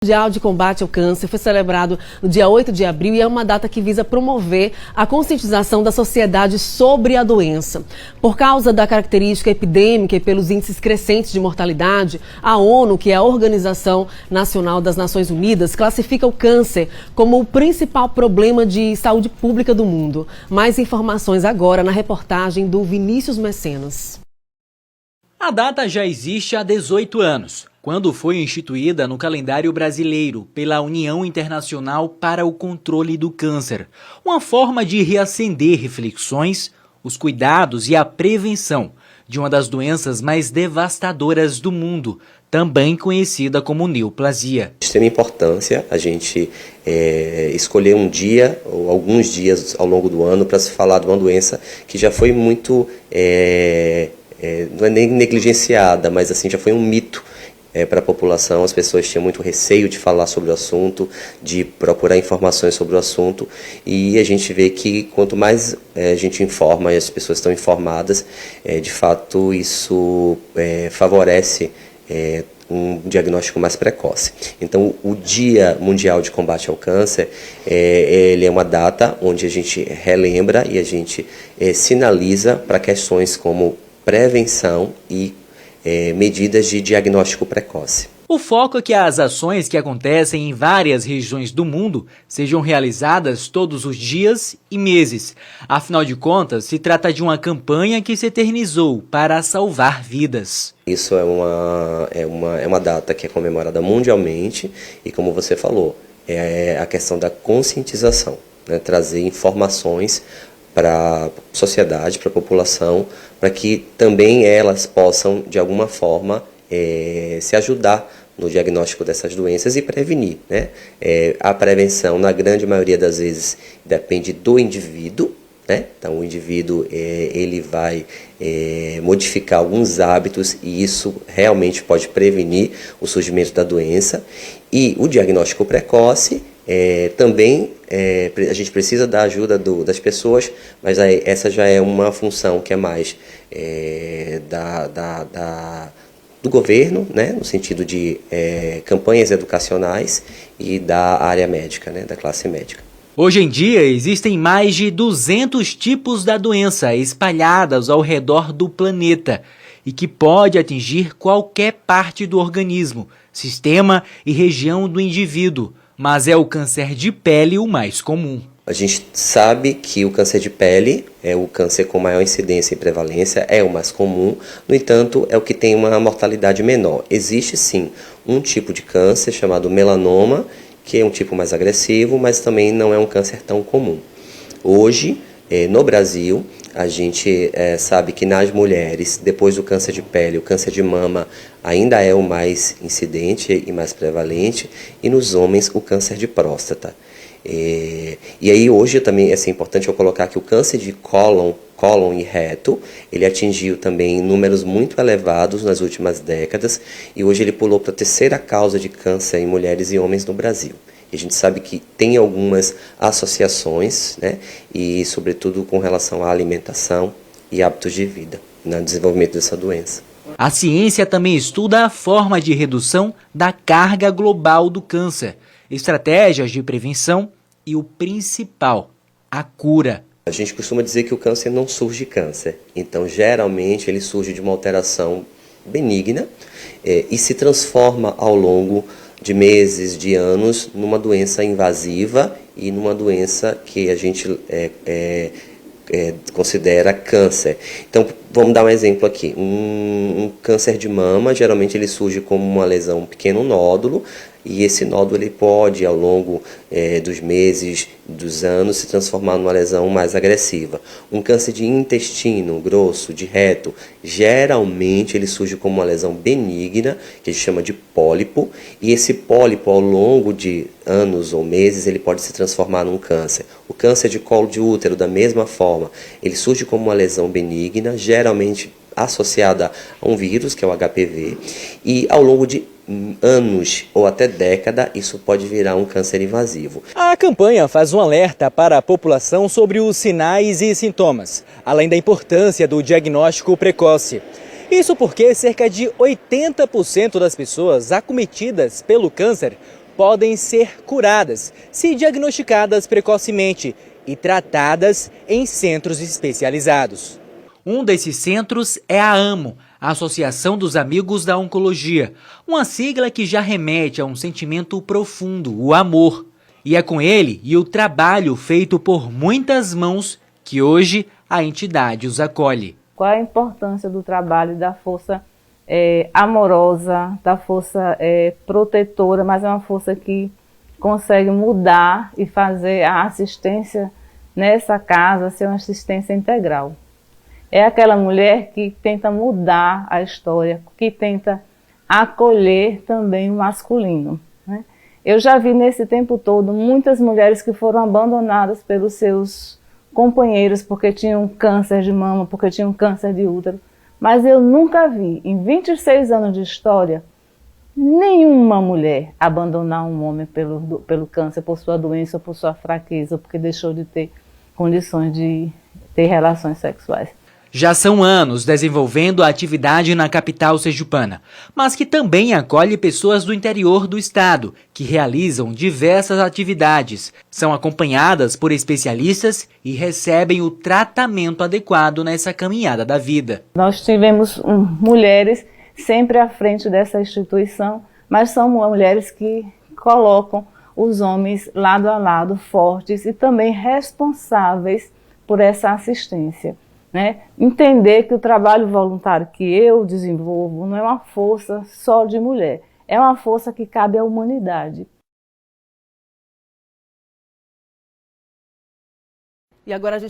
Mundial de Combate ao Câncer foi celebrado no dia 8 de abril e é uma data que visa promover a conscientização da sociedade sobre a doença. Por causa da característica epidêmica e pelos índices crescentes de mortalidade, a ONU, que é a Organização Nacional das Nações Unidas, classifica o câncer como o principal problema de saúde pública do mundo. Mais informações agora na reportagem do Vinícius Mecenas. A data já existe há 18 anos, quando foi instituída no calendário brasileiro pela União Internacional para o Controle do Câncer, uma forma de reacender reflexões, os cuidados e a prevenção de uma das doenças mais devastadoras do mundo, também conhecida como neoplasia. De extrema importância a gente escolher um dia ou alguns dias ao longo do ano para se falar de uma doença que já foi muito, não é nem negligenciada, mas assim já foi um mito para a população. As pessoas tinham muito receio de falar sobre o assunto, de procurar informações sobre o assunto, e a gente vê que quanto mais a gente informa e as pessoas estão informadas, de fato isso favorece um diagnóstico mais precoce. Então, o Dia Mundial de Combate ao Câncer, ele é uma data onde a gente relembra e a gente sinaliza para questões como prevenção e medidas de diagnóstico precoce. O foco é que as ações que acontecem em várias regiões do mundo sejam realizadas todos os dias e meses. Afinal de contas, se trata de uma campanha que se eternizou para salvar vidas. Isso é uma data que é comemorada mundialmente e, como você falou, é a questão da conscientização, né? Trazer informações para a sociedade, para a população, para que também elas possam, de alguma forma, se ajudar no diagnóstico dessas doenças e prevenir, né? A prevenção, na grande maioria das vezes, depende do indivíduo, né? Então, o indivíduo ele vai modificar alguns hábitos e isso realmente pode prevenir o surgimento da doença. E o diagnóstico precoce também a gente precisa da ajuda das pessoas, mas essa já é uma função que é mais do governo, né, no sentido de campanhas educacionais e da área médica, né, da classe médica. Hoje em dia, existem mais de 200 tipos da doença espalhadas ao redor do planeta e que pode atingir qualquer parte do organismo, sistema e região do indivíduo, mas é o câncer de pele o mais comum. A gente sabe que o câncer de pele é o câncer com maior incidência e prevalência, é o mais comum, no entanto, é o que tem uma mortalidade menor. Existe sim um tipo de câncer chamado melanoma, que é um tipo mais agressivo, mas também não é um câncer tão comum. Hoje, no Brasil, a gente sabe que nas mulheres, depois do câncer de pele, o câncer de mama ainda é o mais incidente e mais prevalente, e nos homens o câncer de próstata. E aí hoje também é importante eu colocar que o câncer de cólon e reto, ele atingiu também números muito elevados nas últimas décadas e hoje ele pulou para a terceira causa de câncer em mulheres e homens no Brasil. E a gente sabe que tem algumas associações, né, e sobretudo com relação à alimentação e hábitos de vida no desenvolvimento dessa doença. A ciência também estuda a forma de redução da carga global do câncer, estratégias de prevenção e o principal, a cura. A gente costuma dizer que o câncer não surge câncer, então geralmente ele surge de uma alteração benigna e se transforma ao longo de meses, de anos, numa doença invasiva e numa doença que a gente considera câncer. Então, vamos dar um exemplo aqui. Um câncer de mama, geralmente ele surge como uma lesão, um pequeno nódulo, e esse nódulo ele pode, ao longo dos meses, dos anos, se transformar numa lesão mais agressiva. Um câncer de intestino grosso, de reto, geralmente ele surge como uma lesão benigna, que a gente chama de pólipo, e esse pólipo, ao longo de anos ou meses, ele pode se transformar num câncer. O câncer de colo de útero, da mesma forma, ele surge como uma lesão benigna, geralmente associada a um vírus, que é o HPV, e ao longo de anos ou até década, isso pode virar um câncer invasivo. A campanha faz um alerta para a população sobre os sinais e sintomas, além da importância do diagnóstico precoce. Isso porque cerca de 80% das pessoas acometidas pelo câncer podem ser curadas se diagnosticadas precocemente e tratadas em centros especializados. Um desses centros é a AMO, a Associação dos Amigos da Oncologia, uma sigla que já remete a um sentimento profundo, o amor. E é com ele e o trabalho feito por muitas mãos que hoje a entidade os acolhe. Qual é a importância do trabalho da força amorosa, da força protetora, mas é uma força que consegue mudar e fazer a assistência nessa casa ser uma assistência integral. É aquela mulher que tenta mudar a história, que tenta acolher também o masculino, né? Eu já vi nesse tempo todo muitas mulheres que foram abandonadas pelos seus companheiros porque tinham câncer de mama, porque tinham câncer de útero, mas eu nunca vi, em 26 anos de história, nenhuma mulher abandonar um homem pelo câncer, por sua doença, por sua fraqueza, porque deixou de ter condições de ter relações sexuais. Já são anos desenvolvendo a atividade na capital sergipana, mas que também acolhe pessoas do interior do estado, que realizam diversas atividades, são acompanhadas por especialistas e recebem o tratamento adequado nessa caminhada da vida. Nós tivemos mulheres sempre à frente dessa instituição, mas são mulheres que colocam os homens lado a lado, fortes e também responsáveis por essa assistência. Né? Entender que o trabalho voluntário que eu desenvolvo não é uma força só de mulher, é uma força que cabe à humanidade. E agora a gente